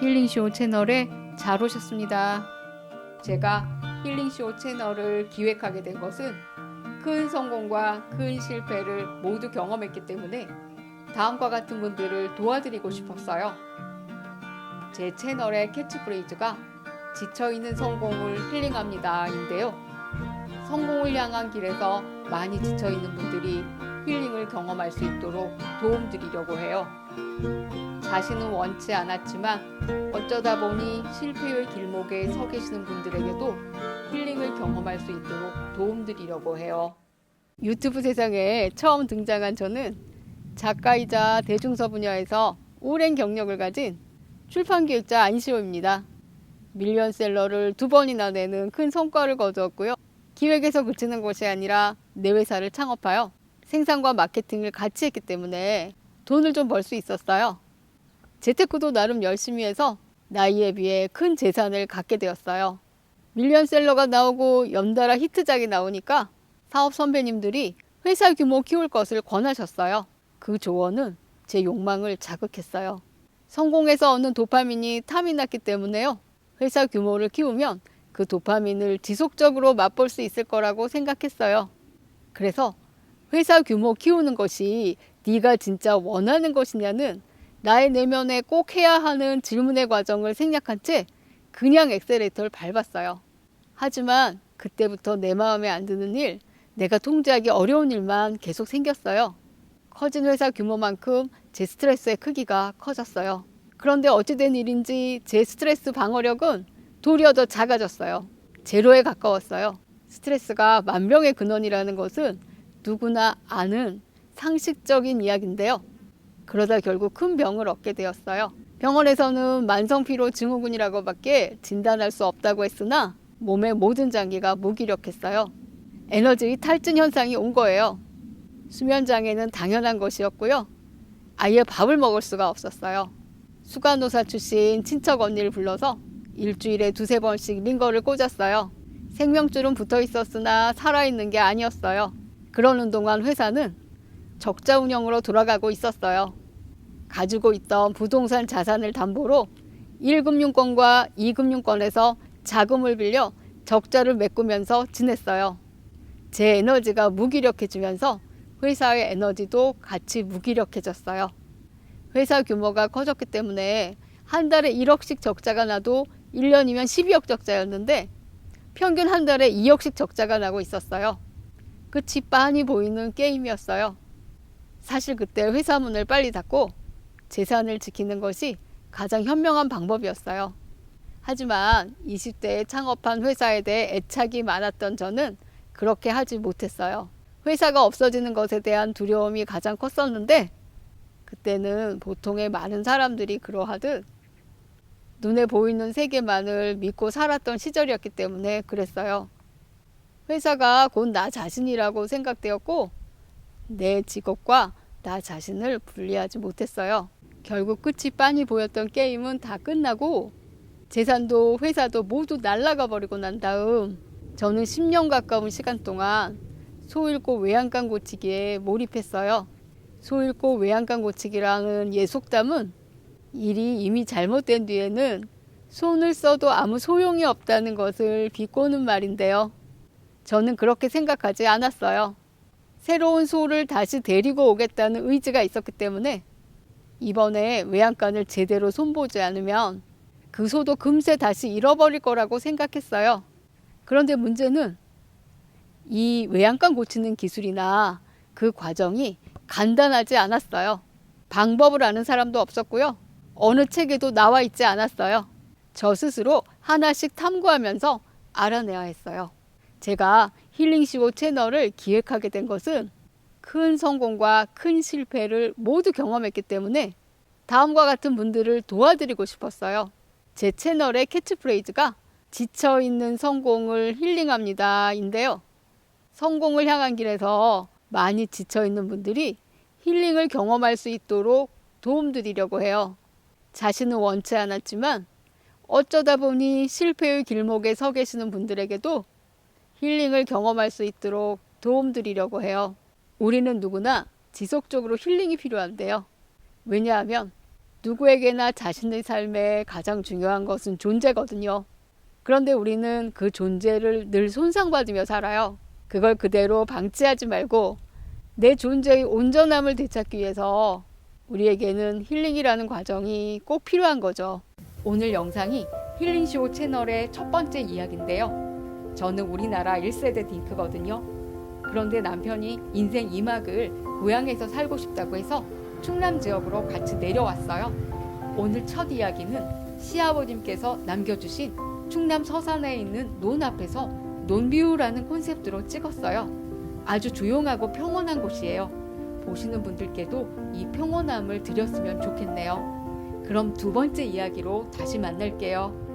힐링쇼 채널에 잘 오셨습니다. 제가 힐링쇼 채널을 기획하게 된 것은 큰 성공과 큰 실패를 모두 경험했기 때문에 다음과 같은 분들을 도와드리고 싶었어요. 제 채널의 캐치프레이즈가 지쳐있는 성공을 힐링합니다 인데요. 성공을 향한 길에서 많이 지쳐있는 분들이 힐링을 경험할 수 있도록 도움드리려고 해요. 자신은 원치 않았지만 어쩌다 보니 실패의 길목에 서 계시는 분들에게도 힐링을 경험할 수 있도록 도움드리려고 해요. 유튜브 세상에 처음 등장한 저는 작가이자 대중서 분야에서 오랜 경력을 가진 출판기획자 안시호입니다. 밀리언셀러를 2번이나 내는 큰 성과를 거두었고요. 기획에서 그치는 것이 아니라 내 회사를 창업하여 생산과 마케팅을 같이 했기 때문에 돈을 좀 벌 수 있었어요. 재테크도 나름 열심히 해서 나이에 비해 큰 재산을 갖게 되었어요. 밀리언셀러가 나오고 연달아 히트작이 나오니까 사업 선배님들이 회사 규모 키울 것을 권하셨어요. 그 조언은 제 욕망을 자극했어요. 성공해서 얻는 도파민이 탐이 났기 때문에요. 회사 규모를 키우면 그 도파민을 지속적으로 맛볼 수 있을 거라고 생각했어요. 그래서 회사 규모 키우는 것이 네가 진짜 원하는 것이냐는 나의 내면에 꼭 해야 하는 질문의 과정을 생략한 채 그냥 엑셀레이터를 밟았어요. 하지만 그때부터 내 마음에 안 드는 일, 내가 통제하기 어려운 일만 계속 생겼어요. 커진 회사 규모만큼 제 스트레스의 크기가 커졌어요. 그런데 어찌된 일인지 제 스트레스 방어력은 도리어 더 작아졌어요. 제로에 가까웠어요. 스트레스가 만병의 근원이라는 것은 누구나 아는 상식적인 이야기인데요. 그러다 결국 큰 병을 얻게 되었어요. 병원에서는 만성피로 증후군이라고 밖에 진단할 수 없다고 했으나 몸의 모든 장기가 무기력했어요. 에너지 탈진 현상이 온 거예요. 수면장애는 당연한 것이었고요. 아예 밥을 먹을 수가 없었어요. 수간호사 출신 친척 언니를 불러서 일주일에 2-3번씩 링거를 꽂았어요. 생명줄은 붙어 있었으나 살아있는 게 아니었어요. 그러는 동안 회사는 적자 운영으로 돌아가고 있었어요. 가지고 있던 부동산 자산을 담보로 1금융권과 2금융권에서 자금을 빌려 적자를 메꾸면서 지냈어요. 제 에너지가 무기력해지면서 회사의 에너지도 같이 무기력해졌어요. 회사 규모가 커졌기 때문에 한 달에 1억씩 적자가 나도 1년이면 12억 적자였는데 평균 한 달에 2억씩 적자가 나고 있었어요. 끝이 빤히 보이는 게임이었어요. 사실 그때 회사 문을 빨리 닫고 재산을 지키는 것이 가장 현명한 방법이었어요. 하지만 20대에 창업한 회사에 대해 애착이 많았던 저는 그렇게 하지 못했어요. 회사가 없어지는 것에 대한 두려움이 가장 컸었는데 그때는 보통의 많은 사람들이 그러하듯 눈에 보이는 세계만을 믿고 살았던 시절이었기 때문에 그랬어요. 회사가 곧 나 자신이라고 생각되었고 내 직업과 나 자신을 분리하지 못했어요. 결국 끝이 빤히 보였던 게임은 다 끝나고 재산도 회사도 모두 날아가 버리고 난 다음 저는 10년 가까운 시간 동안 소 잃고 외양간 고치기에 몰입했어요. 소 잃고 외양간 고치기라는 예속담은 일이 이미 잘못된 뒤에는 손을 써도 아무 소용이 없다는 것을 비꼬는 말인데요. 저는 그렇게 생각하지 않았어요. 새로운 소를 다시 데리고 오겠다는 의지가 있었기 때문에 이번에 외양간을 제대로 손보지 않으면 그 소도 금세 다시 잃어버릴 거라고 생각했어요. 그런데 문제는 이 외양간 고치는 기술이나 그 과정이 간단하지 않았어요. 방법을 아는 사람도 없었고요. 어느 책에도 나와 있지 않았어요. 저 스스로 하나씩 탐구하면서 알아내야 했어요. 제가 힐링쇼 채널을 기획하게 된 것은 큰 성공과 큰 실패를 모두 경험했기 때문에 다음과 같은 분들을 도와드리고 싶었어요. 제 채널의 캐치프레이즈가 지쳐있는 성공을 힐링합니다 인데요. 성공을 향한 길에서 많이 지쳐있는 분들이 힐링을 경험할 수 있도록 도움드리려고 해요. 자신은 원치 않았지만 어쩌다 보니 실패의 길목에 서 계시는 분들에게도 힐링을 경험할 수 있도록 도움드리려고 해요. 우리는 누구나 지속적으로 힐링이 필요한데요. 왜냐하면 누구에게나 자신의 삶에 가장 중요한 것은 존재거든요. 그런데 우리는 그 존재를 늘 손상받으며 살아요. 그걸 그대로 방치하지 말고 내 존재의 온전함을 되찾기 위해서 우리에게는 힐링이라는 과정이 꼭 필요한 거죠. 오늘 영상이 힐링쇼 채널의 첫 번째 이야기인데요. 저는 우리나라 1세대 딩크거든요. 그런데 남편이 인생 2막을 고향에서 살고 싶다고 해서 충남 지역으로 같이 내려왔어요. 오늘 첫 이야기는 시아버님께서 남겨주신 충남 서산에 있는 논 앞에서 논뷰라는 콘셉트로 찍었어요. 아주 조용하고 평온한 곳이에요. 보시는 분들께도 이 평온함을 드렸으면 좋겠네요. 그럼 두 번째 이야기로 다시 만날게요.